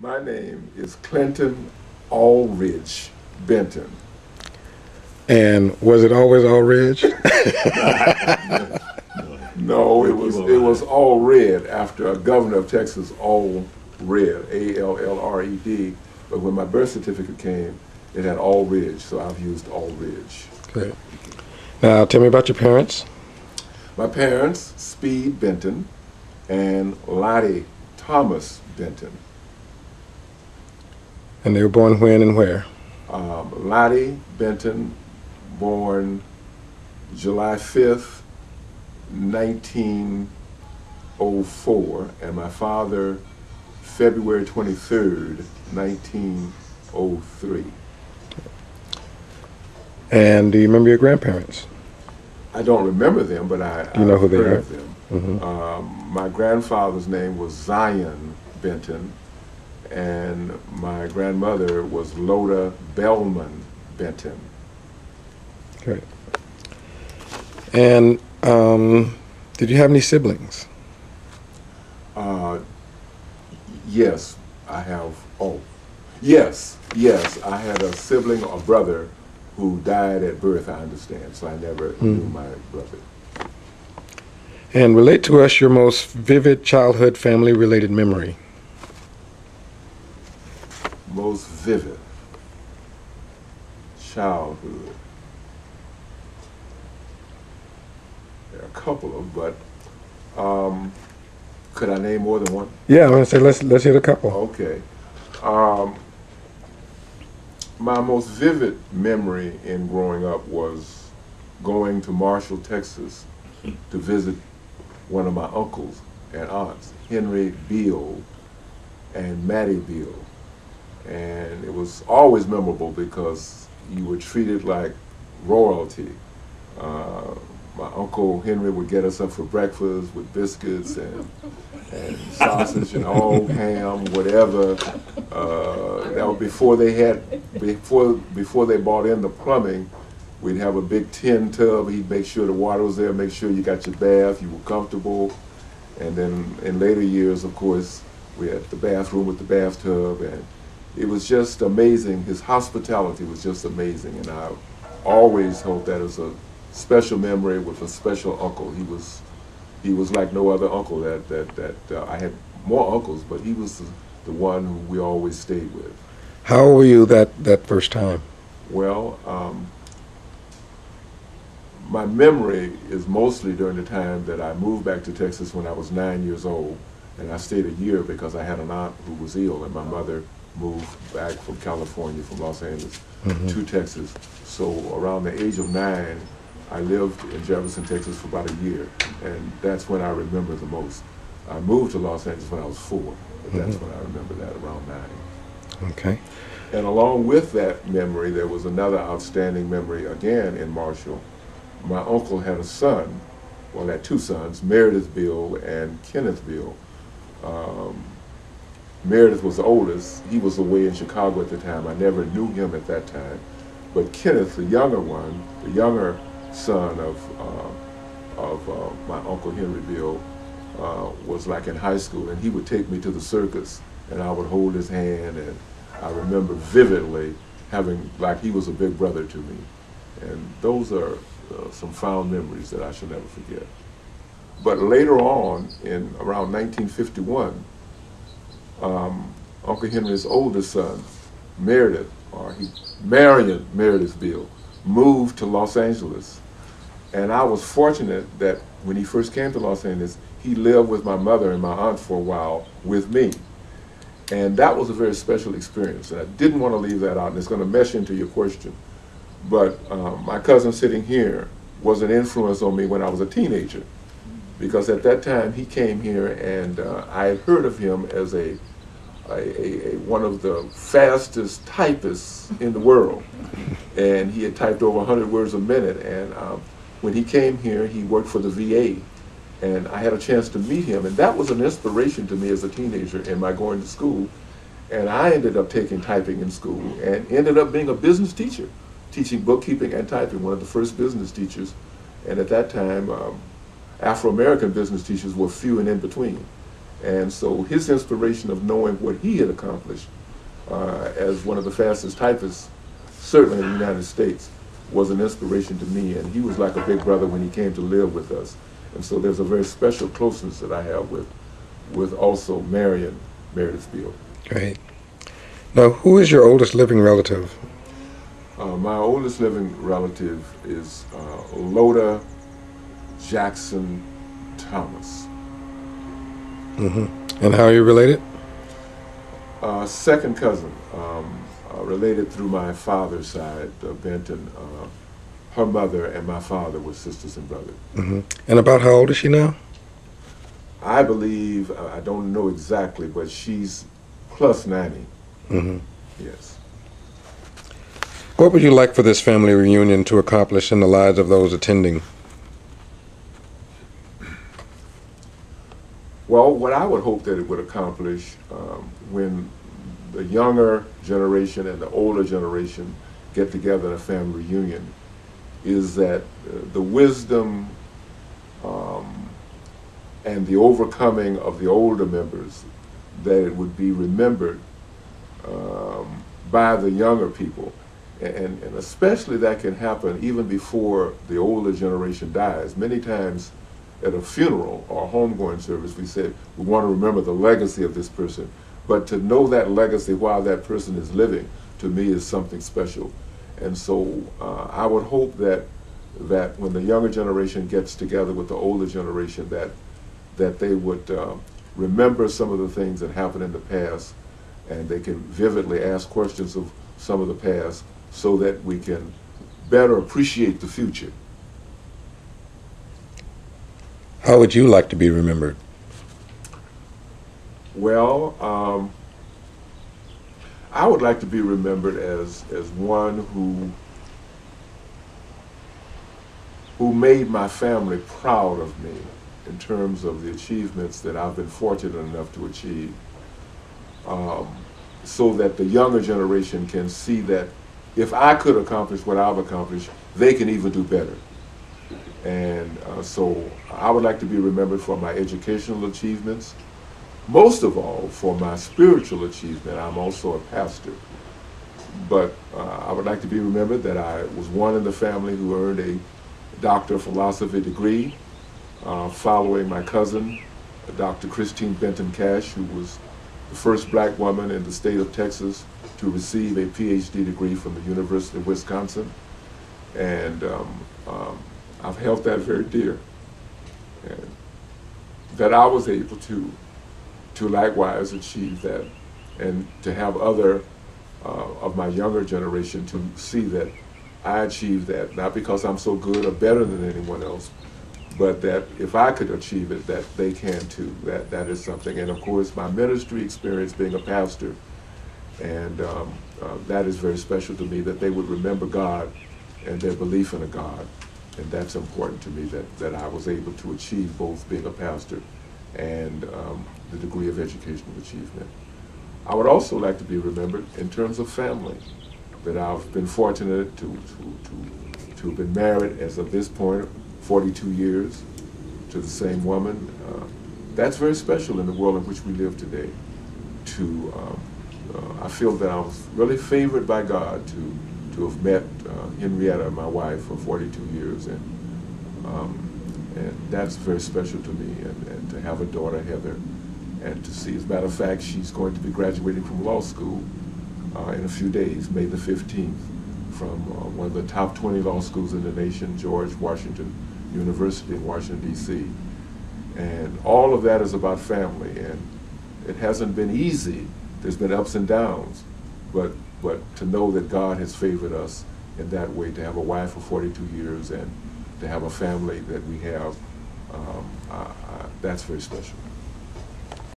My name is Clinton Allridge Benton. And was it always all ridge? No, it was all red after a governor of Texas, all red, Allred. But when my birth certificate came, it had all ridge, so I've used all ridge. Great. Now, tell me about your parents. My parents, Speed Benton and Lottie Thomas Benton. And they were born when and where? Lottie Benton, born July 5th, 1904, and my father, February 23rd, 1903. And do you remember your grandparents? I don't remember them, but You know who I've they heard are? of them. Mm-hmm. My grandfather's name was Zion Benton, and my grandmother was Loda Bellman Benton. Great. And did you have any siblings? Uh, yes, I have. Oh, yes, I had a sibling or brother who died at birth, I understand, so I never knew my brother. And relate to us your most vivid childhood family-related memory. Most vivid childhood. There are a couple of, but could I name more than one? Yeah, I'm gonna say let's hit a couple. Okay. Um, my most vivid memory in growing up was going to Marshall, Texas, to visit one of my uncles and aunts, Henry Beale and Mattie Beale. And it was always memorable because you were treated like royalty. My Uncle Henry would get us up for breakfast with biscuits and sausage and all ham, whatever. That was before they brought in the plumbing. We'd have a big tin tub. He'd make sure the water was there, make sure you got your bath, you were comfortable. And then in later years, of course, we had the bathroom with the bathtub, and it was just amazing. His hospitality was just amazing, and I always hope that is a special memory with a special uncle. He was like no other uncle that I had more uncles, but he was the one who we always stayed with. How old were you that first time? Well, my memory is mostly during the time that I moved back to Texas when I was 9 years old, and I stayed a year because I had an aunt who was ill, and my mother moved back from California, from Los Angeles, to Texas. So around the age of 9, I lived in Jefferson, Texas for about a year, and that's when I remember the most. I moved to Los Angeles when I was 4, but that's when I remember that, around 9. Okay. And along with that memory, there was another outstanding memory again in Marshall. My uncle had a son, well, had two sons, Meredith Beale and Kenneth Beale. Meredith was the oldest. He was away in Chicago at the time. I never knew him at that time. But Kenneth, the younger one, the younger son of my Uncle Henry Beale, was like in high school, and he would take me to the circus, and I would hold his hand, and I remember vividly having, like he was a big brother to me. And those are some fond memories that I shall never forget. But later on, in around 1951, Uncle Henry's oldest son, Marion Meredith Beale, moved to Los Angeles. And I was fortunate that when he first came to Los Angeles, he lived with my mother and my aunt for a while with me. And that was a very special experience. And I didn't want to leave that out, and it's going to mesh into your question. But my cousin sitting here was an influence on me when I was a teenager, because at that time he came here, and I had heard of him as one of the fastest typists in the world, and he had typed over 100 words a minute. And when he came here, he worked for the VA, and I had a chance to meet him, and that was an inspiration to me as a teenager in my going to school. And I ended up taking typing in school and ended up being a business teacher, teaching bookkeeping and typing, one of the first business teachers. And at that time, Afro-American business teachers were few and in between. And so his inspiration of knowing what he had accomplished as one of the fastest typists, certainly in the United States, was an inspiration to me. And he was like a big brother when he came to live with us. And so there's a very special closeness that I have with also Marion Meredithfield. Great. Now, who is your oldest living relative? My oldest living relative is Loda Jackson Thomas. Mm-hmm. And how are you related? Second cousin, related through my father's side, Benton. Her mother and my father were sisters and brothers. Mm-hmm. And about how old is she now? I believe, I don't know exactly, but she's plus 90. Mm-hmm. Yes. What would you like for this family reunion to accomplish in the lives of those attending? Well, what I would hope that it would accomplish when the younger generation and the older generation get together in a family reunion is that the wisdom and the overcoming of the older members, that it would be remembered by the younger people. And especially that can happen even before the older generation dies. Many times at a funeral or a homegoing service, we say we want to remember the legacy of this person. But to know that legacy while that person is living, to me, is something special. And so I would hope that when the younger generation gets together with the older generation, that they would remember some of the things that happened in the past, and they can vividly ask questions of some of the past so that we can better appreciate the future. How would you like to be remembered? Well, I would like to be remembered as one who made my family proud of me in terms of the achievements that I've been fortunate enough to achieve, so that the younger generation can see that if I could accomplish what I've accomplished, they can even do better. And so I would like to be remembered for my educational achievements, most of all for my spiritual achievement. I'm also a pastor. But I would like to be remembered that I was one in the family who earned a Doctor of Philosophy degree, following my cousin, Dr. Christine Benton Cash, who was the first black woman in the state of Texas to receive a PhD degree from the University of Wisconsin. And I've held that very dear. And that I was able to likewise achieve that, and to have other of my younger generation to see that I achieved that, not because I'm so good or better than anyone else, but that if I could achieve it, that they can too. That is something. And of course, my ministry experience being a pastor, and that is very special to me, that they would remember God and their belief in a God. And that's important to me, that I was able to achieve both being a pastor and the degree of educational achievement. I would also like to be remembered in terms of family, that I've been fortunate to have been married as of this point 42 years to the same woman. That's very special in the world in which we live today. I feel that I was really favored by God to have met Henrietta, my wife, for 42 years, and that's very special to me, and to have a daughter, Heather, and to see, as a matter of fact, she's going to be graduating from law school in a few days, May the 15th, from one of the top 20 law schools in the nation, George Washington University in Washington, D.C. And all of that is about family, and it hasn't been easy. There's been ups and downs, but to know that God has favored us in that way, to have a wife for 42 years and to have a family that we have, that's very special.